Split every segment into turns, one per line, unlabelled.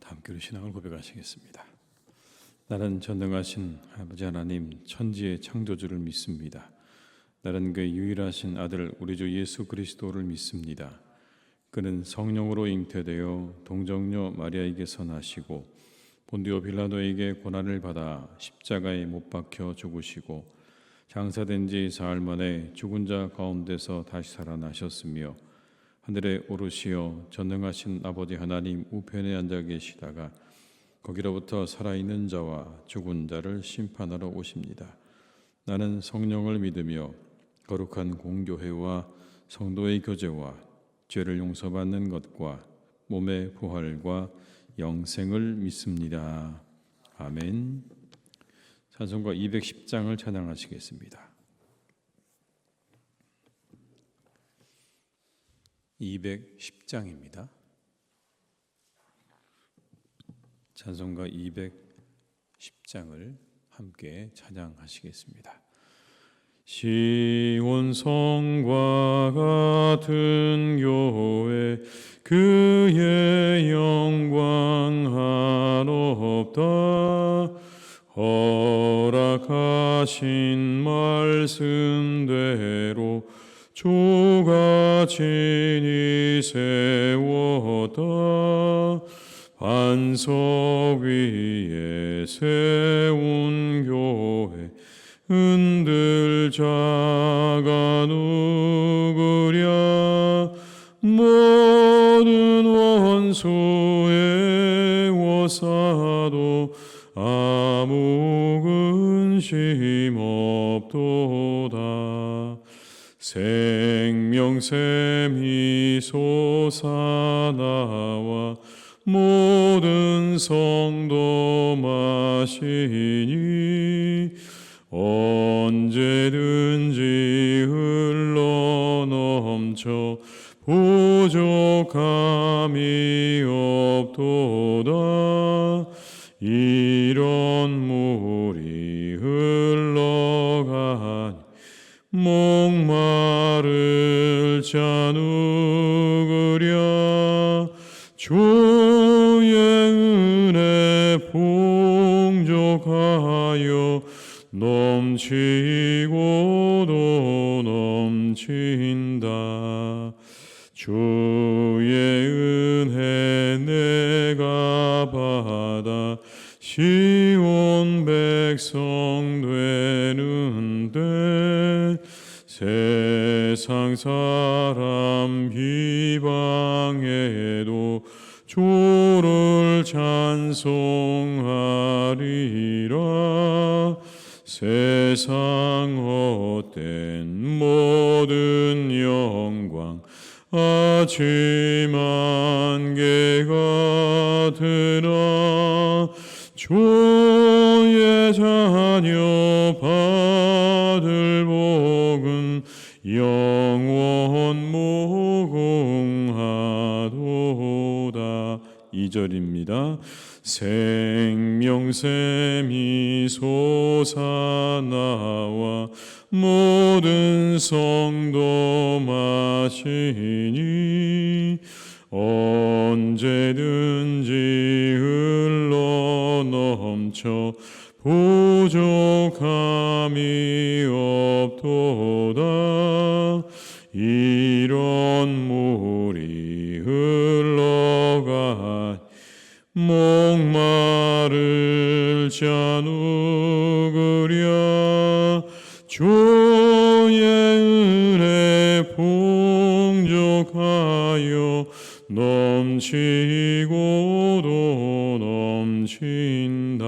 함께 신앙을 고백하시겠습니다. 나는 전능하신 아버지 하나님 천지의 창조주를 믿습니다. 나는 그의 유일하신 아들 우리 주 예수 그리스도를 믿습니다. 그는 성령으로 잉태되어 동정녀 마리아에게서 나시고 본디오 빌라도에게 고난을 받아 십자가에 못 박혀 죽으시고 장사된 지 사흘 만에 죽은 자 가운데서 다시 살아나셨으며 하늘에 오르시어 전능하신 아버지 하나님 우편에 앉아 계시다가 거기로부터 살아있는 자와 죽은 자를 심판하러 오십니다. 나는 성령을 믿으며 거룩한 공교회와 성도의 교제와 죄를 용서받는 것과 몸의 부활과 영생을 믿습니다. 아멘. 찬송가 210장을 찬양하시겠습니다. 210장입니다. 찬송가 210장을 함께 찬양하시겠습니다. 시온 성과 같은 교회 그의 영광 한없다. 허락하신 말씀대로 주가 친히 세웠다. 반석 위에 세운 교회 흔들 자가 누구랴. 모든 원수의 워사도 아무 근심 없도다. 생명샘이 솟아나와 모든 성도 마시니 언제든지 흘러넘쳐 부족함이 없도다. 이런 물이 흘러가니 목마를 자 누구랴. 주의 은혜 풍족하여 넘치고도 넘친다. 주의 은혜 내가 받아 시온 백성 되는데 세상 사람 비방해도 주를 찬송하리라. 세상 헛된 모든 영광 아침 안개 같으나 주의 자녀 받을 복은 영원 무궁하도다. 2절입니다. 생명샘이 솟아나와 모든 성도 마시니 언제든지 흘러넘쳐 부족함이 없도다. 이런 물이 흘러가 목마를 자 누구랴. 주의 은혜 풍족하여 넘치고도 넘친다.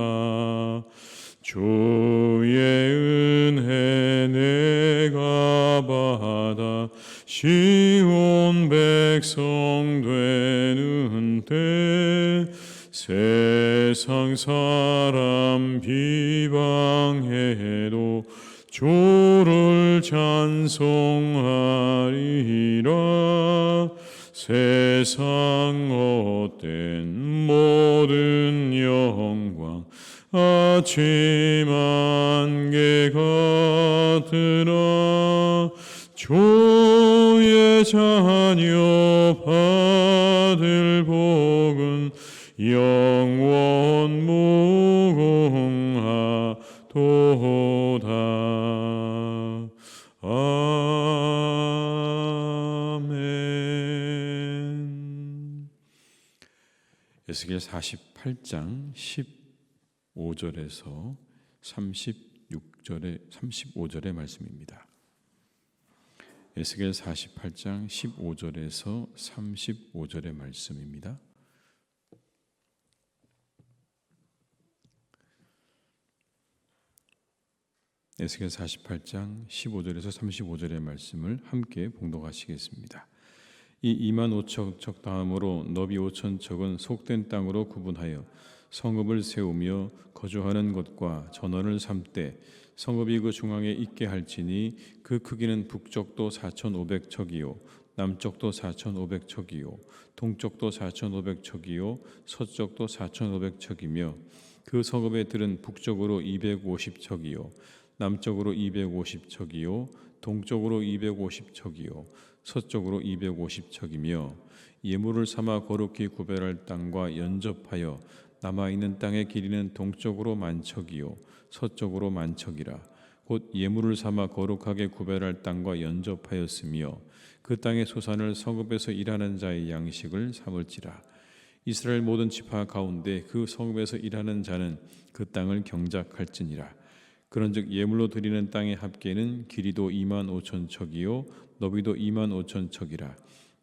주의 은혜 내가 받아 시온 백성 되는데 세상 사람 비방해도 주를 찬송하리라. 세상 헛된 모든 영광 아침 안개 같으나 주의 자녀 받을 복은 영원 무궁하도다. 아멘. 에스겔 48장 15절에서 35절의 말씀입니다. 에스겔 48장 15절에서 35절의 말씀입니다. 에스겔 48장 15절에서 35절의 말씀을 함께 봉독하시겠습니다. 이 25,000척 다음으로 너비 5,000척은 속된 땅으로 구분하여 성읍을 세우며 거주하는 것과 전원을 삼되 성읍이 그 중앙에 있게 할지니 그 크기는 북쪽도 4,500척이요 남쪽도 4,500척이요 동쪽도 4,500척이요 서쪽도 4,500척이며 그 성읍의 들은 북쪽으로 250척이요 남쪽으로 250척이요 동쪽으로 250척이요 서쪽으로 250척이며 예물을 삼아 거룩히 구별할 땅과 연접하여 남아있는 땅의 길이는 동쪽으로 10,000척이요 서쪽으로 10,000척이라. 곧 예물을 삼아 거룩하게 구별할 땅과 연접하였으며 그 땅의 소산을 성읍에서 일하는 자의 양식을 삼을지라. 이스라엘 모든 지파 가운데 그 성읍에서 일하는 자는 그 땅을 경작할지니라. 그런즉 예물로 드리는 땅의 합계는 길이도 25,000척이요 너비도 25,000척이라.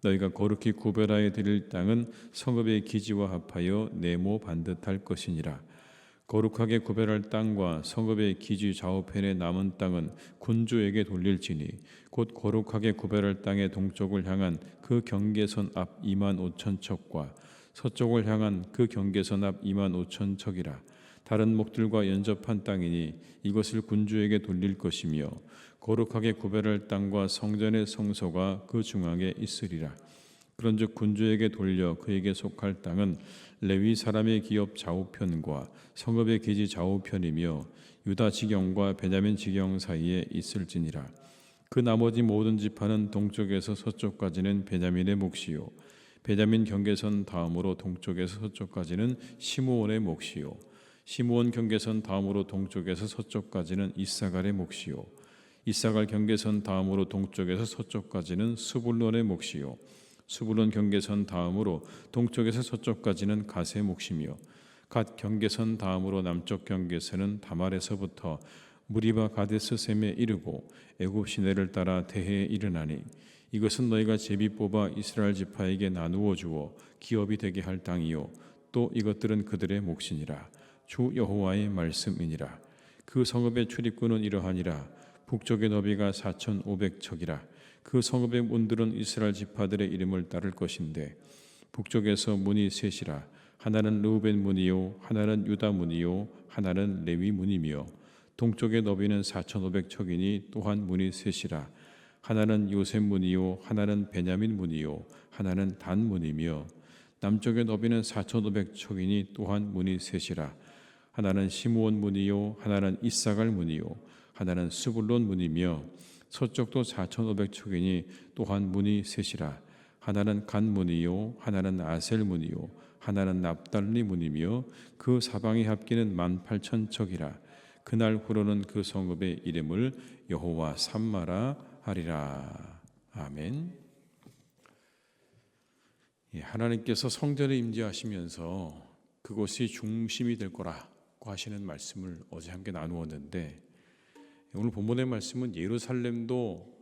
너희가 거룩히 구별하여 드릴 땅은 성읍의 기지와 합하여 네모 반듯할 것이니라. 거룩하게 구별할 땅과 성읍의 기지 좌우편에 남은 땅은 군주에게 돌릴지니 곧 거룩하게 구별할 땅의 동쪽을 향한 그 경계선 앞 25,000척과 서쪽을 향한 그 경계선 앞 25,000척이라. 다른 목들과 연접한 땅이니 이것을 군주에게 돌릴 것이며 거룩하게 구별할 땅과 성전의 성소가 그 중앙에 있으리라. 그런즉 군주에게 돌려 그에게 속할 땅은 레위 사람의 기업 좌우편과 성읍의 기지 좌우편이며 유다 지경과 베냐민 지경 사이에 있을지니라. 그 나머지 모든 지파는 동쪽에서 서쪽까지는 베냐민의 몫이요 베냐민 경계선 다음으로 동쪽에서 서쪽까지는 시므온의 몫이요 시므온 경계선 다음으로 동쪽에서 서쪽까지는 이사갈의 몫이요 이사갈 경계선 다음으로 동쪽에서 서쪽까지는 스불론의 몫이요 스불론 경계선 다음으로 동쪽에서 서쪽까지는 갓의 몫이며 갓 경계선 다음으로 남쪽 경계선은 다말에서부터 무리바 가데스 셈에 이르고 애굽 시내를 따라 대해에 이르나니 이것은 너희가 제비 뽑아 이스라엘 지파에게 나누어 주어 기업이 되게 할 땅이요 또 이것들은 그들의 몫이니라. 주 여호와의 말씀이니라. 그 성읍의 출입구는 이러하니라. 북쪽의 너비가 4,500척이라. 그 성읍의 문들은 이스라엘 지파들의 이름을 따를 것인데 북쪽에서 문이 셋이라. 하나는 르우벤 문이요 하나는 유다 문이요 하나는 레위 문이며 동쪽의 너비는 4,500척이니 또한 문이 셋이라. 하나는 요셉 문이요 하나는 베냐민 문이요 하나는 단 문이며 남쪽의 너비는 4,500척이니 또한 문이 셋이라. 하나는 시므온 문이요 하나는 이사갈 문이요 하나는 스불론 문이며 서쪽도 4,500척이니 또한 문이 셋이라. 하나는 간 문이요 하나는 아셀 문이요 하나는 납달리 문이며 그 사방의 합계는 18,000척이라. 그날 후로는 그 성읍의 이름을 여호와 삼마라 하리라. 아멘. 하나님께서 성전에 임재하시면서 그곳이 중심이 될 거라고 하시는 말씀을 어제 함께 나누었는데 오늘 본문의 말씀은 예루살렘도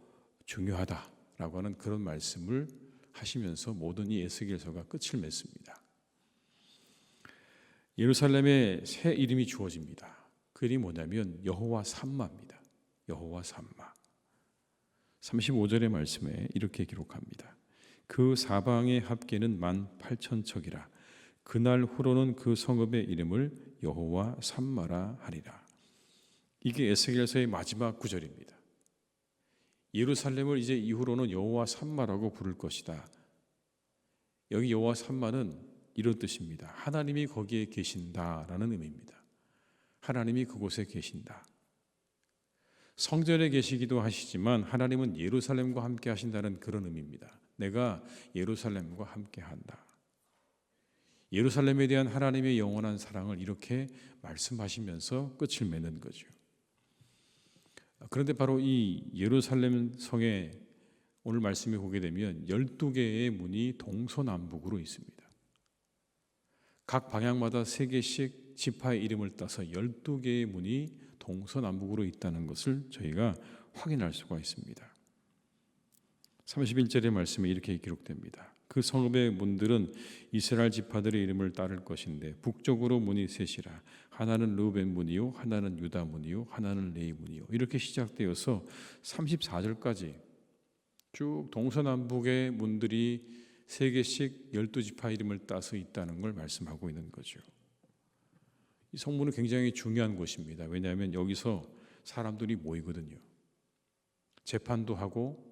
중요하다라고 하는 그런 말씀을 하시면서 모든 이 에스겔서가 끝을 맺습니다. 예루살렘에 새 이름이 주어집니다. 그 이름이 뭐냐면 여호와 삼마입니다. 여호와 삼마. 35절의 말씀에 이렇게 기록합니다. 그 사방의 합계는 18,000척이라. 그날 후로는 그 성읍의 이름을 여호와 삼마라 하리라. 이게 에스겔서의 마지막 구절입니다. 예루살렘을 이제 이후로는 여호와 삼마라고 부를 것이다. 여기 여호와 삼마는 이런 뜻입니다. 하나님이 거기에 계신다라는 의미입니다. 하나님이 그곳에 계신다. 성전에 계시기도 하시지만 하나님은 예루살렘과 함께 하신다는 그런 의미입니다. 내가 예루살렘과 함께 한다. 예루살렘에 대한 하나님의 영원한 사랑을 이렇게 말씀하시면서 끝을 맺는 거죠. 그런데 바로 이 예루살렘 성에 오늘 말씀에 보게 되면 12개의 문이 동서남북으로 있습니다. 각 방향마다 3개씩 지파의 이름을 따서 12개의 문이 동서남북으로 있다는 것을 저희가 확인할 수가 있습니다. 31절의 말씀에 이렇게 기록됩니다. 그 성읍의 문들은 이스라엘 지파들의 이름을 따를 것인데 북쪽으로 문이 셋이라. 하나는 르우벤 문이요, 하나는 유다 문이요, 하나는 레위 문이요. 이렇게 시작되어서 34절까지 쭉 동서남북의 문들이 3개씩 12지파 이름을 따서 있다는 걸 말씀하고 있는 거죠. 이 성문은 굉장히 중요한 곳입니다. 왜냐하면 여기서 사람들이 모이거든요. 재판도 하고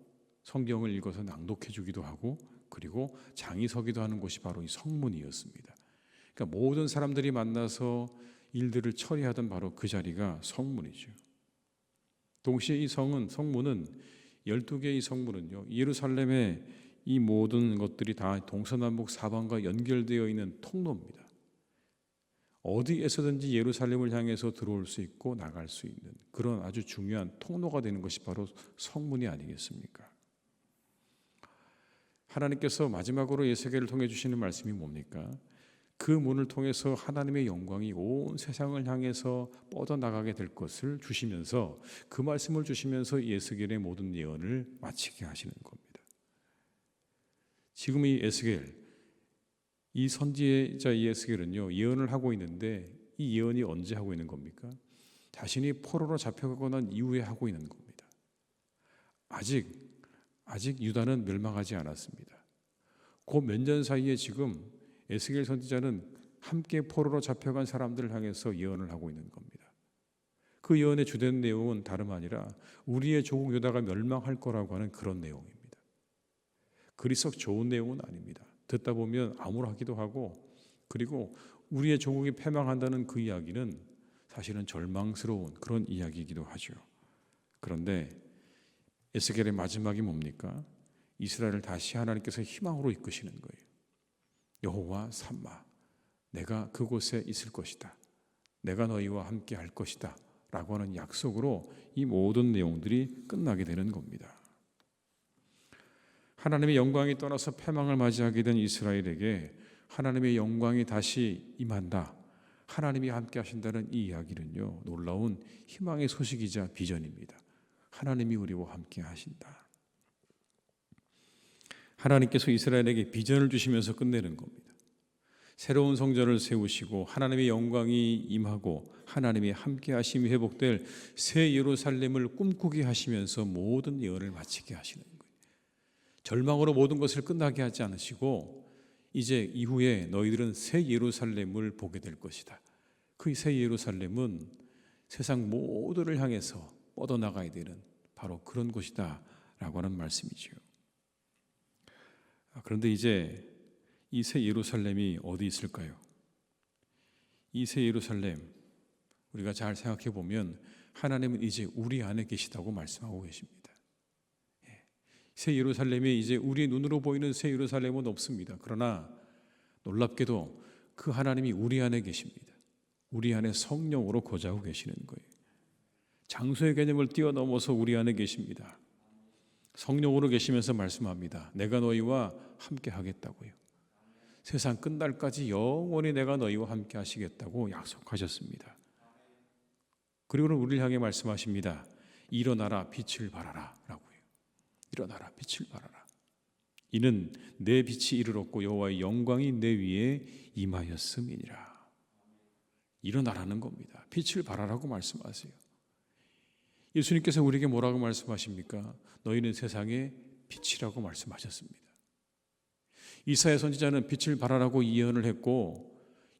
성경을 읽어서 낭독해 주기도 하고 그리고 장이 서기도 하는 곳이 바로 이 성문이었습니다. 그러니까 모든 사람들이 만나서 일들을 처리하던 바로 그 자리가 성문이죠. 동시에 이 성문은 12개의 성문은요, 예루살렘의 이 모든 것들이 다 동서남북 사방과 연결되어 있는 통로입니다. 어디에서든지 예루살렘을 향해서 들어올 수 있고 나갈 수 있는 그런 아주 중요한 통로가 되는 것이 바로 성문이 아니겠습니까? 하나님께서 마지막으로 에스겔을 통해 주시는 말씀이 뭡니까? 그 문을 통해서 하나님의 영광이 온 세상을 향해서 뻗어나가게 될 것을 주시면서 그 말씀을 주시면서 에스겔의 모든 예언을 마치게 하시는 겁니다. 지금 이 에스겔, 이 선지자 에스겔은요, 예언을 하고 있는데 이 예언이 언제 하고 있는 겁니까? 자신이 포로로 잡혀가고 난 이후에 하고 있는 겁니다. 아직 유다는 멸망하지 않았습니다. 그 몇 년 사이에 지금 에스겔 선지자는 함께 포로로 잡혀간 사람들을 향해서 예언을 하고 있는 겁니다. 그 예언의 주된 내용은 다름 아니라 우리의 조국 유다가 멸망할 거라고 하는 그런 내용입니다. 그리 썩 좋은 내용은 아닙니다. 듣다 보면 암울하기도 하고 그리고 우리의 조국이 패망한다는 그 이야기는 사실은 절망스러운 그런 이야기이기도 하죠. 그런데 에스겔의 마지막이 뭡니까? 이스라엘을 다시 하나님께서 희망으로 이끄시는 거예요. 여호와 삼마, 내가 그곳에 있을 것이다. 내가 너희와 함께 할 것이다. 라고 하는 약속으로 이 모든 내용들이 끝나게 되는 겁니다. 하나님의 영광이 떠나서 패망을 맞이하게 된 이스라엘에게 하나님의 영광이 다시 임한다. 하나님이 함께 하신다는 이 이야기는요, 놀라운 희망의 소식이자 비전입니다. 하나님이 우리와 함께 하신다. 하나님께서 이스라엘에게 비전을 주시면서 끝내는 겁니다. 새로운 성전을 세우시고 하나님의 영광이 임하고 하나님의 함께 하심이 회복될 새 예루살렘을 꿈꾸게 하시면서 모든 예언을 마치게 하시는 거예요. 절망으로 모든 것을 끝나게 하지 않으시고 이제 이후에 너희들은 새 예루살렘을 보게 될 것이다. 그 새 예루살렘은 세상 모두를 향해서 뻗어나가야 되는 바로 그런 곳이다 라고 하는 말씀이죠. 그런데 이제 이 새 예루살렘이 어디 있을까요? 이 새 예루살렘 우리가 잘 생각해 보면 하나님은 이제 우리 안에 계시다고 말씀하고 계십니다. 새 예루살렘이 이제 우리의 눈으로 보이는 새 예루살렘은 없습니다. 그러나 놀랍게도 그 하나님이 우리 안에 계십니다. 우리 안에 성령으로 거주하고 계시는 거예요. 장소의 개념을 뛰어넘어서 우리 안에 계십니다. 성령으로 계시면서 말씀합니다. 내가 너희와 함께 하겠다고요. 세상 끝날까지 영원히 내가 너희와 함께 하시겠다고 약속하셨습니다. 그리고는 우리를 향해 말씀하십니다. 일어나라 빛을 발하라 라고요. 일어나라 빛을 발하라. 이는 내 빛이 이르렀고 여호와의 영광이 내 위에 임하였음이니라. 일어나라는 겁니다. 빛을 발하라고 말씀하세요. 예수님께서 우리에게 뭐라고 말씀하십니까? 너희는 세상의 빛이라고 말씀하셨습니다. 이사야 선지자는 빛을 발하라고 예언을 했고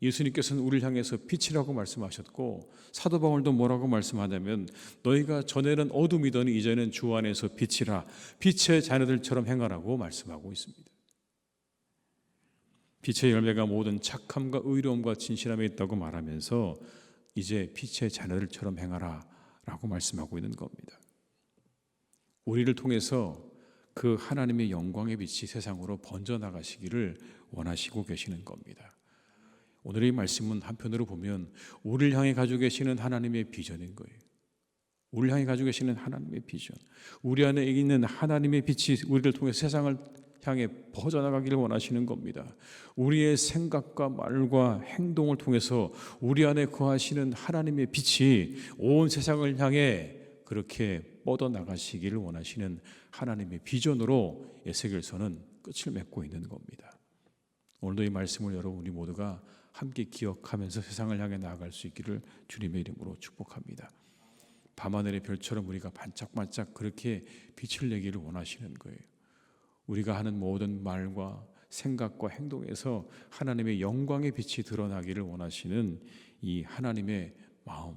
예수님께서는 우리를 향해서 빛이라고 말씀하셨고 사도 바울도 뭐라고 말씀하냐면 너희가 전에는 어둠이더니 이제는 주 안에서 빛이라 빛의 자녀들처럼 행하라고 말씀하고 있습니다. 빛의 열매가 모든 착함과 의로움과 진실함에 있다고 말하면서 이제 빛의 자녀들처럼 행하라 라고 말씀하고 있는 겁니다. 우리를 통해서 그 하나님의 영광의 빛이 세상으로 번져나가시기를 원하시고 계시는 겁니다. 오늘의 말씀은 한편으로 보면 우리를 향해 가지고 계시는 하나님의 비전인 거예요. 우리를 향해 가지고 계시는 하나님의 비전, 우리 안에 있는 하나님의 빛이 우리를 통해 세상을 향해 퍼져나가기를 원하시는 겁니다. 우리의 생각과 말과 행동을 통해서 우리 안에 거하시는 하나님의 빛이 온 세상을 향해 그렇게 뻗어나가시기를 원하시는 하나님의 비전으로 에스겔서는 끝을 맺고 있는 겁니다. 오늘도 이 말씀을 여러분 우리 모두가 함께 기억하면서 세상을 향해 나아갈 수 있기를 주님의 이름으로 축복합니다. 밤하늘의 별처럼 우리가 반짝반짝 그렇게 빛을 내기를 원하시는 거예요. 우리가 하는 모든 말과 생각과 행동에서 하나님의 영광의 빛이 드러나기를 원하시는 이 하나님의 마음,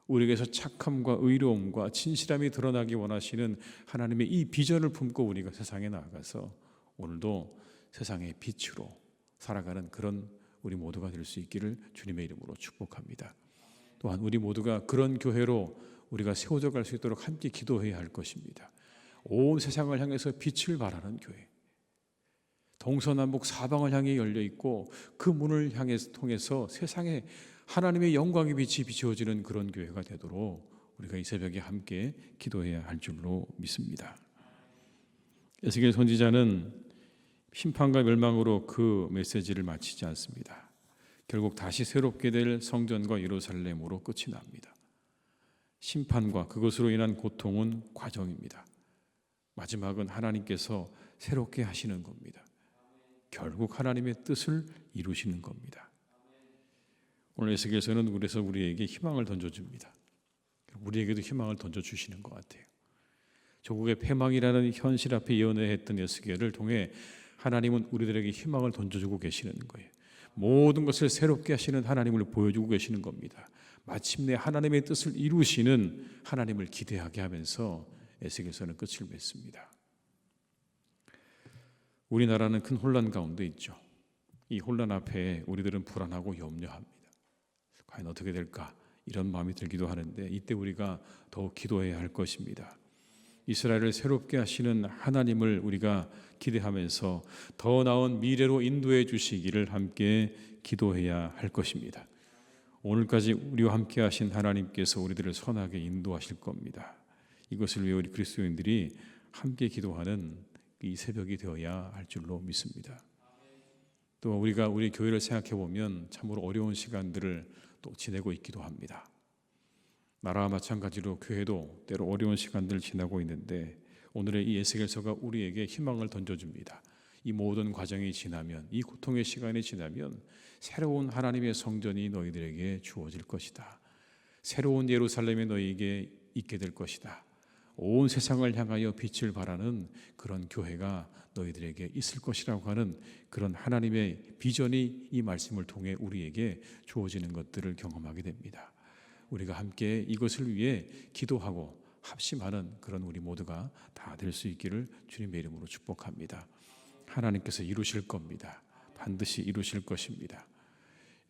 우리에게서 착함과 의로움과 진실함이 드러나기 원하시는 하나님의 이 비전을 품고 우리가 세상에 나아가서 오늘도 세상의 빛으로 살아가는 그런 우리 모두가 될 수 있기를 주님의 이름으로 축복합니다. 또한 우리 모두가 그런 교회로 우리가 세워져 갈 수 있도록 함께 기도해야 할 것입니다. 온 세상을 향해서 빛을 발하는 교회, 동서남북 사방을 향해 열려 있고 그 문을 향해 통해서 세상에 하나님의 영광의 빛이 비추어지는 그런 교회가 되도록 우리가 이 새벽에 함께 기도해야 할 줄로 믿습니다. 에스겔 선지자는 심판과 멸망으로 그 메시지를 마치지 않습니다. 결국 다시 새롭게 될 성전과 예루살렘으로 끝이 납니다. 심판과 그것으로 인한 고통은 과정입니다. 마지막은 하나님께서 새롭게 하시는 겁니다. 결국 하나님의 뜻을 이루시는 겁니다. 오늘 에스겔서는 그래서 우리에게 희망을 던져줍니다. 우리에게도 희망을 던져주시는 것 같아요. 조국의 패망이라는 현실 앞에 예언했던 에스겔을 통해 하나님은 우리들에게 희망을 던져주고 계시는 거예요. 모든 것을 새롭게 하시는 하나님을 보여주고 계시는 겁니다. 마침내 하나님의 뜻을 이루시는 하나님을 기대하게 하면서 에스겔서는 끝을 맺습니다. 우리나라는 큰 혼란 가운데 있죠. 이 혼란 앞에 우리들은 불안하고 염려합니다. 과연 어떻게 될까? 이런 마음이 들기도 하는데 이때 우리가 더욱 기도해야 할 것입니다. 이스라엘을 새롭게 하시는 하나님을 우리가 기대하면서 더 나은 미래로 인도해 주시기를 함께 기도해야 할 것입니다. 오늘까지 우리와 함께 하신 하나님께서 우리들을 선하게 인도하실 겁니다. 이것을 위해 우리 그리스도인들이 함께 기도하는 이 새벽이 되어야 할 줄로 믿습니다. 또 우리가 우리 교회를 생각해 보면 참으로 어려운 시간들을 또 지내고 있기도 합니다. 나라와 마찬가지로 교회도 때로 어려운 시간들을 지나고 있는데 오늘의 이 에스겔서가 우리에게 희망을 던져줍니다. 이 모든 과정이 지나면, 이 고통의 시간이 지나면 새로운 하나님의 성전이 너희들에게 주어질 것이다. 새로운 예루살렘이 너희에게 있게 될 것이다. 온 세상을 향하여 빛을 발하는 그런 교회가 너희들에게 있을 것이라고 하는 그런 하나님의 비전이 이 말씀을 통해 우리에게 주어지는 것들을 경험하게 됩니다. 우리가 함께 이것을 위해 기도하고 합심하는 그런 우리 모두가 다 될 수 있기를 주님의 이름으로 축복합니다. 하나님께서 이루실 겁니다. 반드시 이루실 것입니다.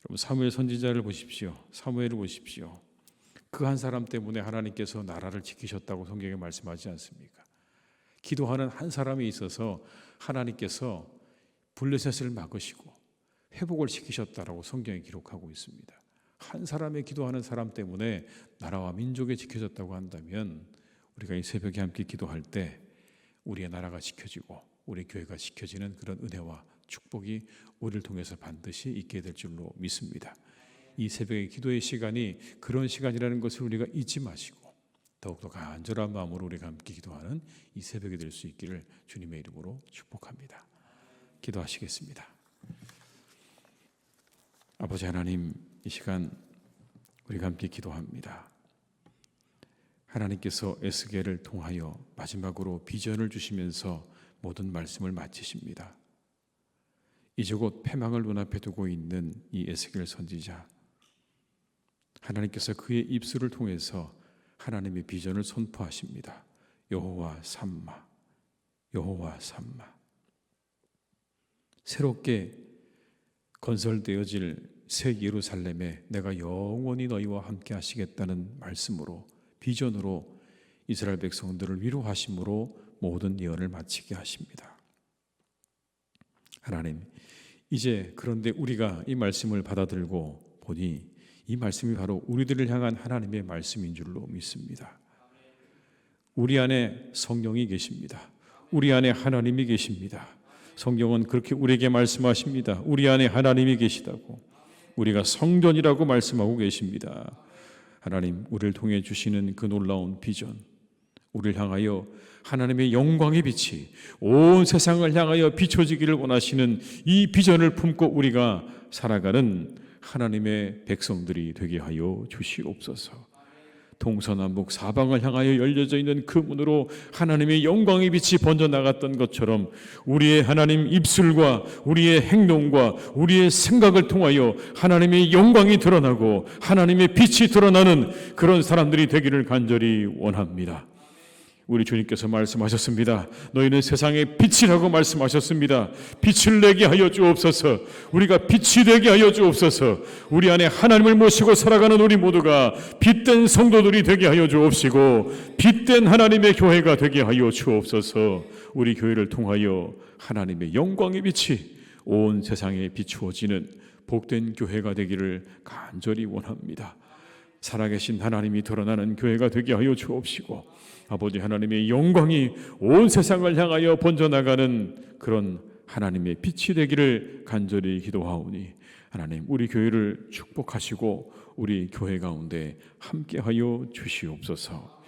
여러분 사무엘 선지자를 보십시오. 사무엘을 보십시오. 그 한 사람 때문에 하나님께서 나라를 지키셨다고 성경에 말씀하지 않습니까? 기도하는 한 사람이 있어서 하나님께서 블레셋을 막으시고 회복을 시키셨다라고 성경에 기록하고 있습니다. 한 사람의 기도하는 사람 때문에 나라와 민족이 지켜졌다고 한다면 우리가 이 새벽에 함께 기도할 때 우리의 나라가 지켜지고 우리 교회가 지켜지는 그런 은혜와 축복이 우리를 통해서 반드시 있게 될 줄로 믿습니다. 이 새벽의 기도의 시간이 그런 시간이라는 것을 우리가 잊지 마시고 더욱더 간절한 마음으로 우리가 함께 기도하는 이 새벽이 될 수 있기를 주님의 이름으로 축복합니다. 기도하시겠습니다. 아버지 하나님, 이 시간 우리가 함께 기도합니다. 하나님께서 에스겔을 통하여 마지막으로 비전을 주시면서 모든 말씀을 마치십니다. 이제 곧 패망을 눈앞에 두고 있는 이 에스겔 선지자, 하나님께서 그의 입술을 통해서 하나님의 비전을 선포하십니다. 여호와 삼마, 여호와 삼마. 새롭게 건설되어질 새 예루살렘에 내가 영원히 너희와 함께 하시겠다는 말씀으로, 비전으로 이스라엘 백성들을 위로하심으로 모든 예언을 마치게 하십니다. 하나님, 이제 그런데 우리가 이 말씀을 받아들고 보니 이 말씀이 바로 우리들을 향한 하나님의 말씀인 줄로 믿습니다. 우리 안에 성령이 계십니다. 우리 안에 하나님이 계십니다. 성경은 그렇게 우리에게 말씀하십니다. 우리 안에 하나님이 계시다고, 우리가 성전이라고 말씀하고 계십니다. 하나님, 우리를 통해 주시는 그 놀라운 비전, 우리를 향하여 하나님의 영광의 빛이 온 세상을 향하여 비춰지기를 원하시는 이 비전을 품고 우리가 살아가는 하나님의 백성들이 되게 하여 주시옵소서. 동서남북 사방을 향하여 열려져 있는 그 문으로 하나님의 영광의 빛이 번져나갔던 것처럼 우리의 하나님 입술과 우리의 행동과 우리의 생각을 통하여 하나님의 영광이 드러나고 하나님의 빛이 드러나는 그런 사람들이 되기를 간절히 원합니다. 우리 주님께서 말씀하셨습니다. 너희는 세상의 빛이라고 말씀하셨습니다. 빛을 내게 하여 주옵소서. 우리가 빛이 되게 하여 주옵소서. 우리 안에 하나님을 모시고 살아가는 우리 모두가 빛된 성도들이 되게 하여 주옵시고 빛된 하나님의 교회가 되게 하여 주옵소서. 우리 교회를 통하여 하나님의 영광의 빛이 온 세상에 비추어지는 복된 교회가 되기를 간절히 원합니다. 살아계신 하나님이 드러나는 교회가 되게 하여 주옵시고 아버지 하나님의 영광이 온 세상을 향하여 번져나가는 그런 하나님의 빛이 되기를 간절히 기도하오니 하나님, 우리 교회를 축복하시고 우리 교회 가운데 함께하여 주시옵소서.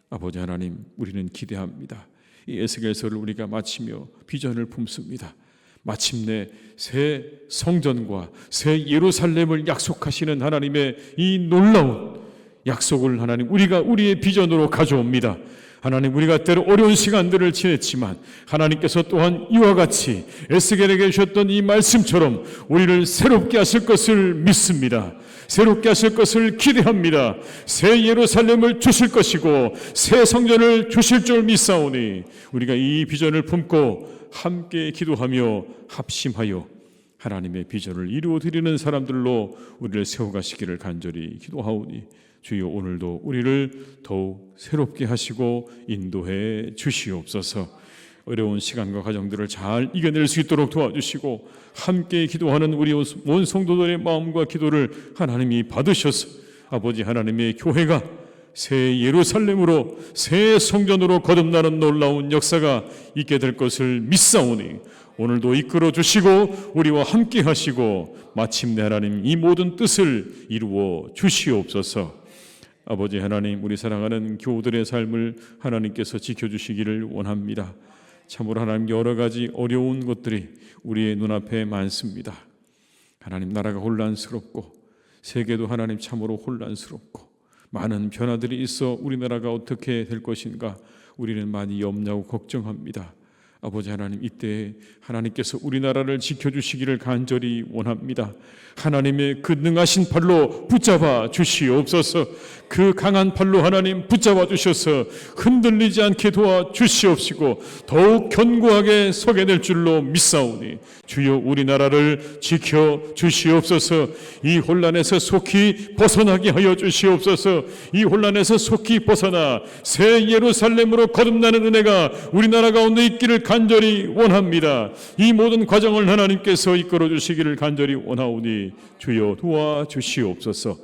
아버지 하나님, 우리는 기대합니다. 이 에스겔서를 우리가 마치며 비전을 품습니다. 마침내 새 성전과 새 예루살렘을 약속하시는 하나님의 이 놀라운 약속을 하나님, 우리가 우리의 비전으로 가져옵니다. 하나님, 우리가 때로 어려운 시간들을 지냈지만 하나님께서 또한 이와 같이 에스겔에게 주셨던 이 말씀처럼 우리를 새롭게 하실 것을 믿습니다. 새롭게 하실 것을 기대합니다. 새 예루살렘을 주실 것이고 새 성전을 주실 줄 믿사오니 우리가 이 비전을 품고 함께 기도하며 합심하여 하나님의 비전을 이루어드리는 사람들로 우리를 세워가시기를 간절히 기도하오니 주여, 오늘도 우리를 더욱 새롭게 하시고 인도해 주시옵소서. 어려운 시간과 과정들을 잘 이겨낼 수 있도록 도와주시고 함께 기도하는 우리 온 성도들의 마음과 기도를 하나님이 받으셔서 아버지 하나님의 교회가 새 예루살렘으로 새 성전으로 거듭나는 놀라운 역사가 있게 될 것을 믿사오니 오늘도 이끌어 주시고 우리와 함께 하시고 마침내 하나님 이 모든 뜻을 이루어 주시옵소서. 아버지 하나님, 우리 사랑하는 교우들의 삶을 하나님께서 지켜주시기를 원합니다. 참으로 하나님, 여러 가지 어려운 것들이 우리의 눈앞에 많습니다. 하나님, 나라가 혼란스럽고 세계도 하나님 참으로 혼란스럽고 많은 변화들이 있어 우리나라가 어떻게 될 것인가 우리는 많이 염려하고 걱정합니다. 아버지 하나님, 이때 하나님께서 우리나라를 지켜주시기를 간절히 원합니다. 하나님의 그 능하신 팔로 붙잡아 주시옵소서. 그 강한 팔로 하나님 붙잡아 주셔서 흔들리지 않게 도와주시옵시고 더욱 견고하게 서게 될 줄로 믿사오니 주여, 우리나라를 지켜주시옵소서. 이 혼란에서 속히 벗어나게 하여 주시옵소서. 이 혼란에서 속히 벗어나 새 예루살렘으로 거듭나는 은혜가 우리나라 가운데 있기를 간절히 원합니다. 이 모든 과정을 하나님께서 이끌어 주시기를 간절히 원하오니 주여 도와주시옵소서.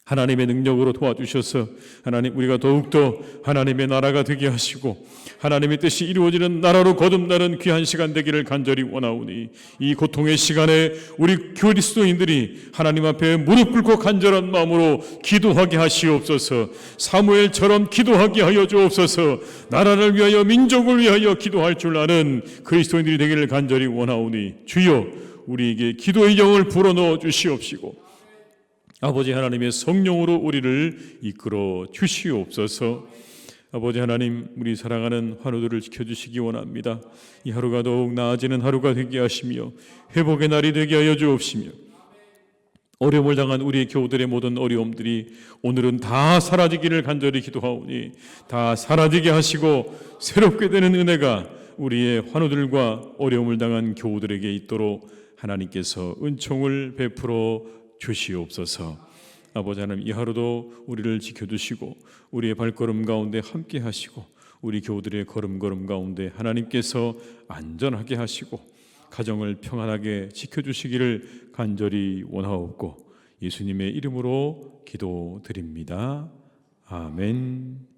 하나님의 능력으로 도와주셔서 하나님, 우리가 더욱더 하나님의 나라가 되게 하시고 하나님의 뜻이 이루어지는 나라로 거듭나는 귀한 시간 되기를 간절히 원하오니 이 고통의 시간에 우리 그리스도인들이 하나님 앞에 무릎 꿇고 간절한 마음으로 기도하게 하시옵소서. 사무엘처럼 기도하게 하여 주옵소서. 나라를 위하여 민족을 위하여 기도할 줄 아는 그리스도인들이 되기를 간절히 원하오니 주여, 우리에게 기도의 영을 불어넣어 주시옵시고 아버지 하나님의 성령으로 우리를 이끌어 주시옵소서. 아버지 하나님, 우리 사랑하는 환우들을 지켜주시기 원합니다. 이 하루가 더욱 나아지는 하루가 되게 하시며 회복의 날이 되게 하여 주옵시며 어려움을 당한 우리 교우들의 모든 어려움들이 오늘은 다 사라지기를 간절히 기도하오니 다 사라지게 하시고 새롭게 되는 은혜가 우리의 환우들과 어려움을 당한 교우들에게 있도록 하나님께서 은총을 베풀어 주시옵소서. 아버지 하나님, 이 하루도 우리를 지켜주시고 우리의 발걸음 가운데 함께 하시고 우리 교우들의 걸음걸음 가운데 하나님께서 안전하게 하시고 가정을 평안하게 지켜주시기를 간절히 원하옵고 예수님의 이름으로 기도드립니다. 아멘.